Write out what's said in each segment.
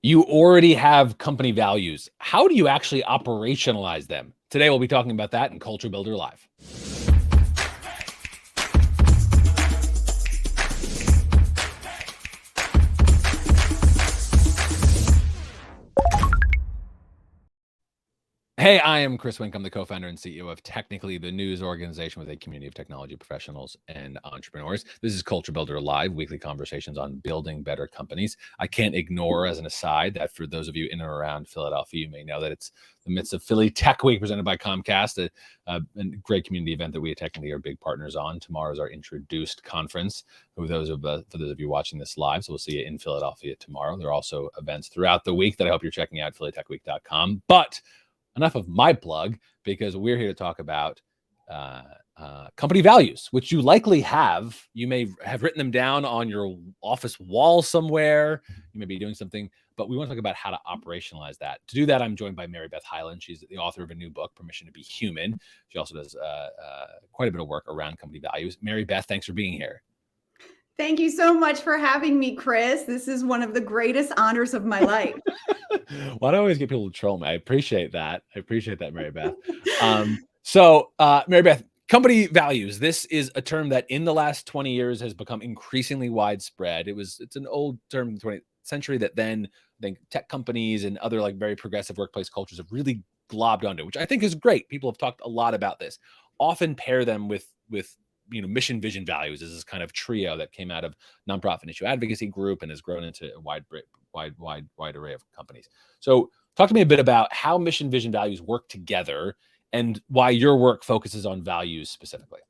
You already have company values. How do you actually operationalize them? Today, we'll be talking about that in Culture Builder Live. Hey, I am Chris Wink. I'm the co-founder and CEO of Technically, the news organization with a community of technology professionals and entrepreneurs. This is Culture Builder Live, weekly conversations on building better companies. I can't ignore, as an aside, that for those of you in or around Philadelphia, you may know that it's the midst of Philly Tech Week presented by Comcast, a great community event that we at Technically are big partners on. Tomorrow is our Introduced conference. For those of you watching this live, so we'll see you in Philadelphia tomorrow. There are also events throughout the week that I hope you're checking out, phillytechweek.com. But enough of my plug, because we're here to talk about company values, which you likely have. You may have written them down on your office wall somewhere. You may be doing something, but we want to talk about how to operationalize that. To do that, I'm joined by MaryBeth Hyland. She's the author of a new book, Permission to Be Human. She also does quite a bit of work around company values. MaryBeth, thanks for being here. Thank you so much for having me, Chris. This is one of the greatest honors of my life. Why do I always get people to troll me? I appreciate that. MaryBeth. MaryBeth, company values. This is a term that in the last 20 years has become increasingly widespread. It's an old term in the 20th century that then I think tech companies and other like very progressive workplace cultures have really globbed onto, which I think is great. People have talked a lot about this. Often pair them with mission, vision, values is this kind of trio that came out of nonprofit issue advocacy group and has grown into a wide array of companies. So talk to me a bit about how mission, vision, values work together and why your work focuses on values specifically.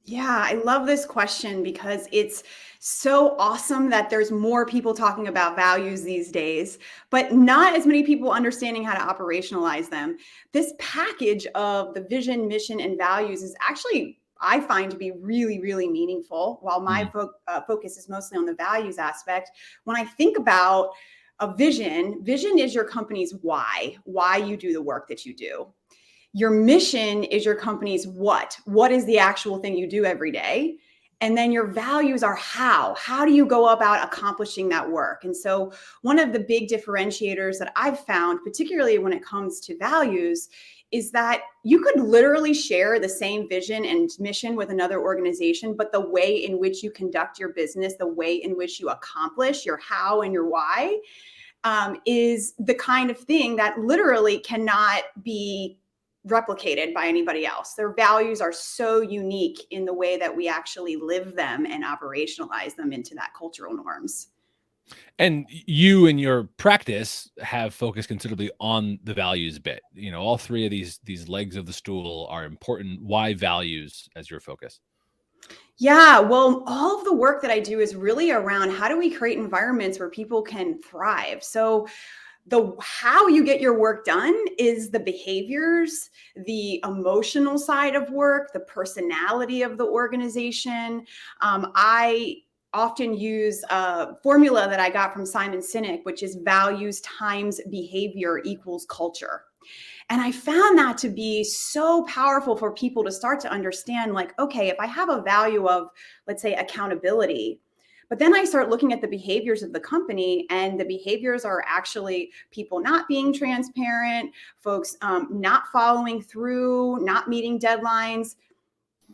Yeah, I love this question because it's so awesome that there's more people talking about values these days, but not as many people understanding how to operationalize them. This package of the vision, mission, and values is actually, I find, to be really, really meaningful. While my focus is mostly on the values aspect, when I think about a vision is your company's why you do the work that you do. Your mission is your company's what is the actual thing you do every day. And then your values are how do you go about accomplishing that work? And so one of the big differentiators that I've found, particularly when it comes to values, is that you could literally share the same vision and mission with another organization, but the way in which you conduct your business, the way in which you accomplish your how and your why, is the kind of thing that literally cannot be replicated by anybody else. Their values are so unique in the way that we actually live them and operationalize them into that cultural norms. And you in your practice have focused considerably on the values bit. All three of these legs of the stool are important. Why values as your focus? Yeah, well, all of the work that I do is really around how do we create environments where people can thrive. So the how you get your work done is the behaviors, the emotional side of work, the personality of the organization. I often use a formula that I got from Simon Sinek, which is values times behavior equals culture. And I found that to be so powerful for people to start to understand, like, okay, if I have a value of, let's say, accountability, but then I start looking at the behaviors of the company, and the behaviors are actually people not being transparent, folks not following through, not meeting deadlines.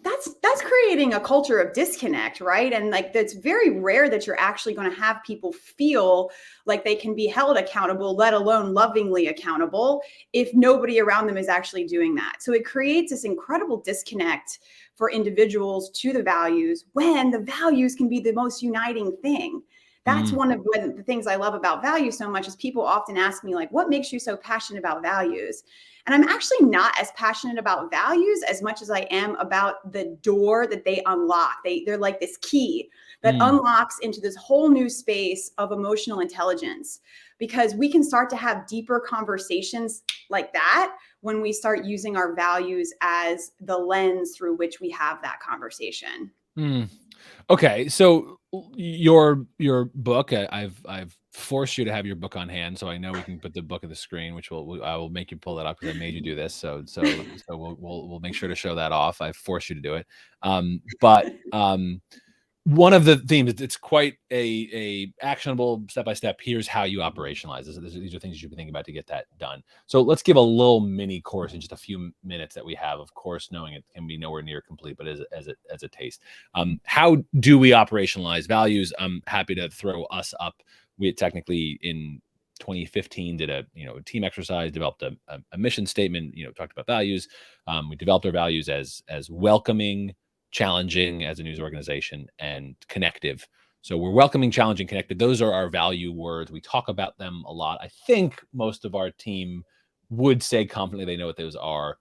That's creating a culture of disconnect, right? And like, that's very rare that you're actually going to have people feel like they can be held accountable, let alone lovingly accountable, if nobody around them is actually doing that. So it creates this incredible disconnect for individuals to the values, when the values can be the most uniting thing. That's one of the things I love about values so much, is people often ask me, like, what makes you so passionate about values? And I'm actually not as passionate about values as much as I am about the door that they unlock. They're like this key that unlocks into this whole new space of emotional intelligence, because we can start to have deeper conversations like that when we start using our values as the lens through which we have that conversation. Okay, so your book, I've forced you to have your book on hand, so I know we can put the book on the screen, which I will make you pull that up because I made you do this. So we'll make sure to show that off. I've forced you to do it. one of the themes, it's quite a actionable step-by-step. Here's how you operationalize this. These are things you should be thinking about to get that done. So let's give a little mini course in just a few minutes that we have. Of course, knowing it can be nowhere near complete, but as a taste. How do we operationalize values? I'm happy to throw us up. We technically in 2015 did a team exercise, developed a mission statement, talked about values. We developed our values as welcoming, challenging as a news organization, and connective. So we're welcoming, challenging, connected. Those are our value words. We talk about them a lot. I think most of our team would say confidently they know what those are.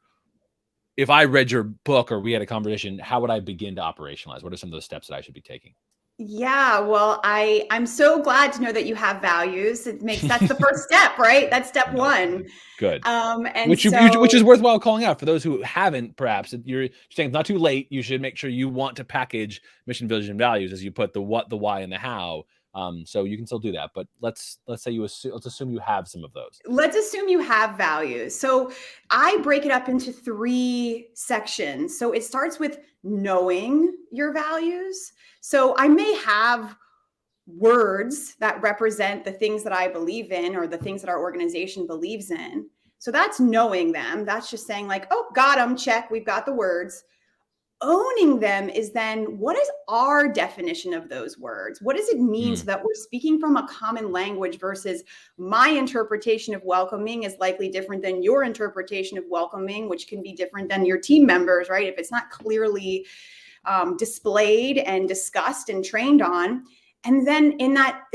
If I read your book or we had a conversation, how would I begin to operationalize? What are some of those steps that I should be taking? Yeah, well, I'm so glad to know that you have values. That's the first step, right? That's step one. Good. And Which is worthwhile calling out for those who haven't. Perhaps you're saying it's not too late. You should make sure you want to package mission, vision, values as you put the what, the why, and the how. So you can still do that, but let's assume you have some of those. Let's assume you have values. So I break it up into 3 sections. So it starts with knowing your values. So I may have words that represent the things that I believe in or the things that our organization believes in. So that's knowing them. That's just saying like, oh, got them, check, we've got the words. Owning them is then, what is our definition of those words? What does it mean so that we're speaking from a common language versus my interpretation of welcoming is likely different than your interpretation of welcoming, which can be different than your team members, right? If it's not clearly displayed and discussed and trained on. And then in that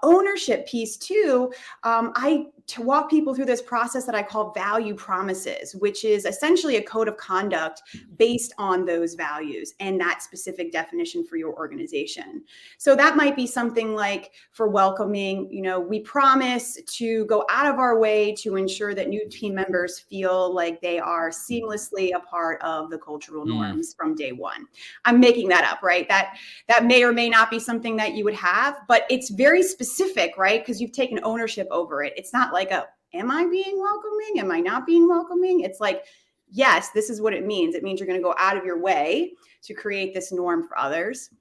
ownership piece too, I to walk people through this process that I call value promises, which is essentially a code of conduct based on those values and that specific definition for your organization. So that might be something like for welcoming, we promise to go out of our way to ensure that new team members feel like they are seamlessly a part of the cultural norms from day one. I'm making that up, right? That may or may not be something that you would have, but it's very specific, right? Because you've taken ownership over it. It's not like am I being welcoming? Am I not being welcoming? It's like, yes, this is what it means. It means you're going to go out of your way to create this norm for others.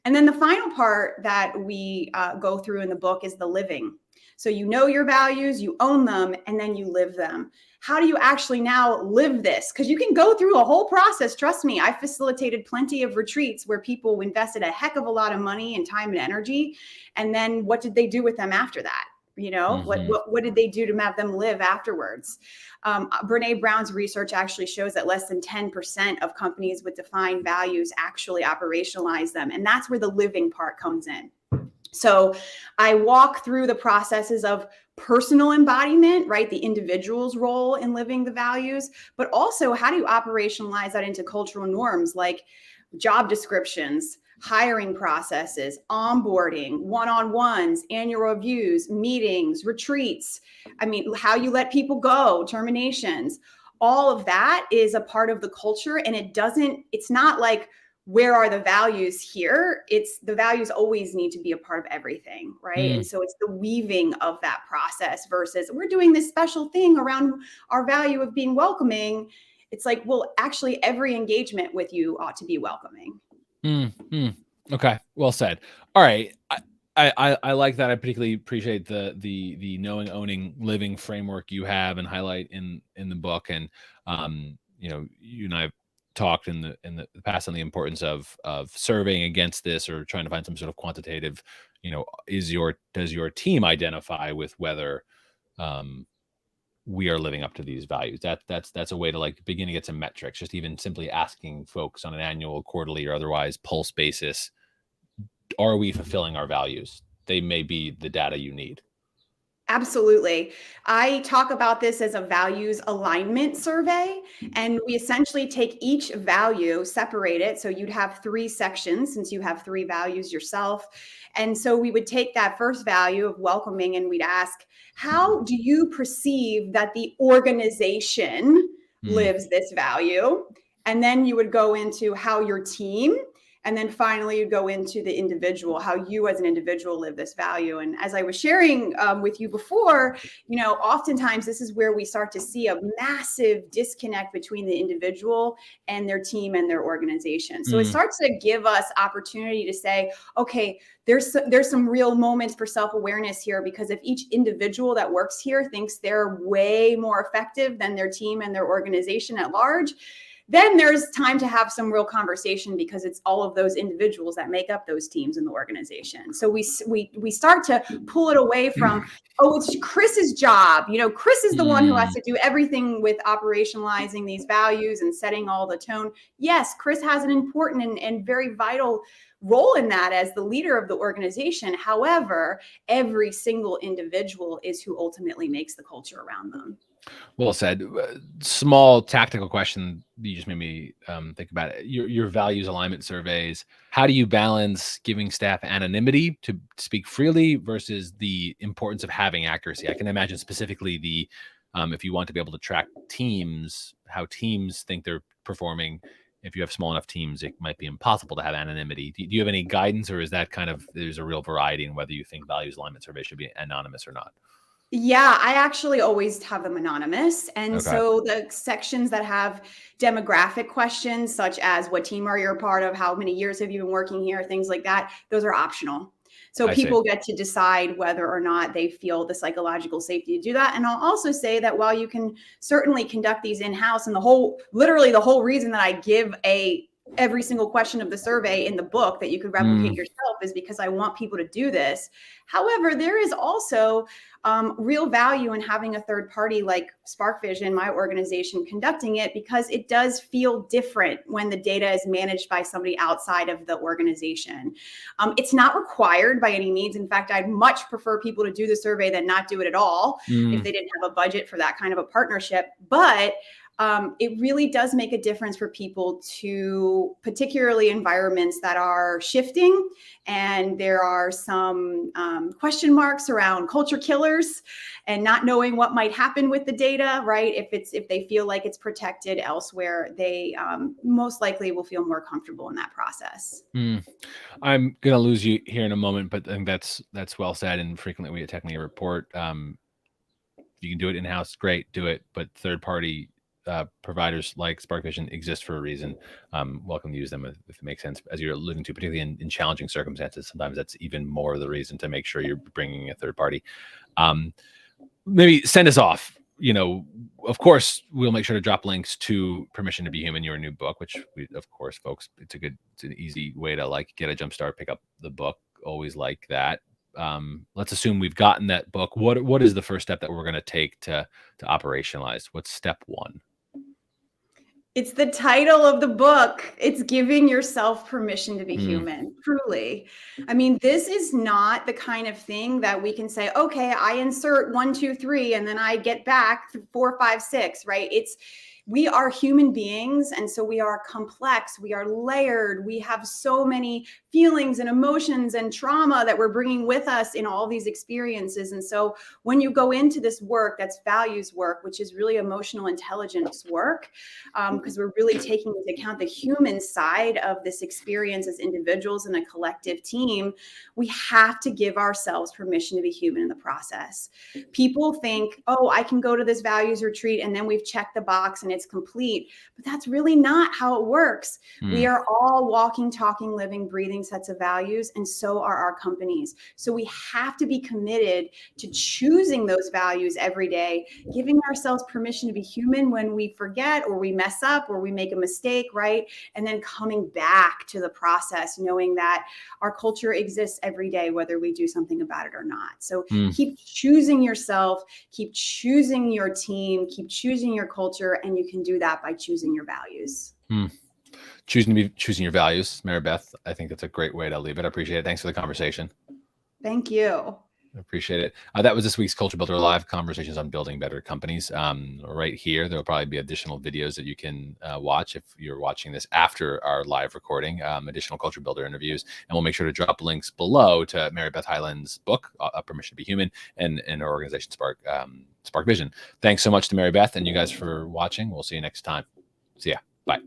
And then the final part that we go through in the book is the living. So you know your values, you own them, and then you live them. How do you actually now live this? Because you can go through a whole process. Trust me, I facilitated plenty of retreats where people invested a heck of a lot of money and time and energy. And then what did they do with them after that? What did they do to have them live afterwards? Brene Brown's research actually shows that less than 10% of companies with defined values actually operationalize them. And that's where the living part comes in. So I walk through the processes of personal embodiment, right? The individual's role in living the values, but also how do you operationalize that into cultural norms like job descriptions, hiring processes, onboarding, one-on-ones, annual reviews, meetings, retreats. I mean, how you let people go, terminations. All of that is a part of the culture. And it's not like, where are the values here? It's the values always need to be a part of everything, right? And so it's the weaving of that process versus we're doing this special thing around our value of being welcoming. It's like, well, actually every engagement with you ought to be welcoming. Okay. Well said. All right. I like that. I particularly appreciate the knowing, owning, living framework you have and highlight in the book. And, you and I have talked in the past on the importance of surveying against this or trying to find some sort of quantitative, does your team identify with whether, we are living up to these values? That's a way to like begin to get some metrics, just even simply asking folks on an annual, quarterly, or otherwise pulse basis, are we fulfilling our values? They may be the data you need. Absolutely. I talk about this as a values alignment survey, and we essentially take each value, separate it. So you'd have 3 sections since you have 3 values yourself. And so we would take that first value of welcoming and we'd ask, how do you perceive that the organization lives this value? And then you would go into how your team And then finally, you go into the individual, how you as an individual live this value. And as I was sharing with you before, oftentimes this is where we start to see a massive disconnect between the individual and their team and their organization. So it starts to give us opportunity to say, okay, there's some real moments for self-awareness here, because if each individual that works here thinks they're way more effective than their team and their organization at large, then there's time to have some real conversation, because it's all of those individuals that make up those teams in the organization. So we start to pull it away from, oh, it's Chris's job. Chris is the one who has to do everything with operationalizing these values and setting all the tone. Yes, Chris has an important and very vital role in that as the leader of the organization. However, every single individual is who ultimately makes the culture around them. Well said. Small tactical question you just made me think about it. Your values alignment surveys. How do you balance giving staff anonymity to speak freely versus the importance of having accuracy? I can imagine specifically if you want to be able to track teams, how teams think they're performing. If you have small enough teams, it might be impossible to have anonymity. Do you have any guidance, or is that there's a real variety in whether you think values alignment surveys should be anonymous or not? Yeah, I actually always have them anonymous. And Okay. so the sections that have demographic questions, such as what team are you a part of, how many years have you been working here, things like that, those are optional. So I see. people get to decide whether or not they feel the psychological safety to do that. And I'll also say that while you can certainly conduct these in-house, and literally the whole reason that I give every single question of the survey in the book that you could replicate yourself is because I want people to do this. However, there is also real value in having a third party like Spark Vision, my organization, conducting it, because it does feel different when the data is managed by somebody outside of the organization. It's not required by any means. In fact, I'd much prefer people to do the survey than not do it at all if they didn't have a budget for that kind of a partnership. But it really does make a difference for people to, particularly environments that are shifting, and there are some question marks around culture killers and not knowing what might happen with the data, right? If they feel like it's protected elsewhere, they most likely will feel more comfortable in that process. I'm gonna lose you here in a moment, but I think that's well said. And frequently we technically report. You can do it in-house, great, do it. But third-party providers like Spark Vision exist for a reason. Welcome to use them if it makes sense, as you're alluding to, particularly in challenging circumstances. Sometimes that's even more the reason to make sure you're bringing a third party. Maybe send us off. Of course, we'll make sure to drop links to Permission to Be Human, your new book, which of course, folks, it's an easy way to get a jump start, pick up the book. Always like that. Let's assume we've gotten that book. What is the first step that we're going to take to operationalize? What's step one? It's the title of the book. It's giving yourself permission to be human, truly. I mean, this is not the kind of thing that we can say, okay, I insert 1, 2, 3, and then I get back 4, 5, 6, right? We are human beings, and so we are complex, we are layered, we have so many feelings and emotions and trauma that we're bringing with us in all these experiences. And so when you go into this work, that's values work, which is really emotional intelligence work, because we're really taking into account the human side of this experience as individuals in a collective team, we have to give ourselves permission to be human in the process. People think, oh, I can go to this values retreat and then we've checked the box and it's complete, but that's really not how it works. We are all walking, talking, living, breathing sets of values, and so are our companies. So we have to be committed to choosing those values every day, giving ourselves permission to be human when we forget or we mess up or we make a mistake, right? And then coming back to the process, knowing that our culture exists every day, whether we do something about it or not. So keep choosing yourself, keep choosing your team, keep choosing your culture, and you can do that by choosing your values. Choosing your values, MaryBeth. I think that's a great way to leave it. I appreciate it. Thanks for the conversation. Thank you. I appreciate it. That was this week's Culture Builder Live, conversations on building better companies. Right here, there'll probably be additional videos that you can watch if you're watching this after our live recording, additional Culture Builder interviews. And we'll make sure to drop links below to MaryBeth Hyland's book, Permission to Be Human, and our organization, Spark Vision. Thanks so much to MaryBeth and you guys for watching. We'll see you next time. See ya. Bye.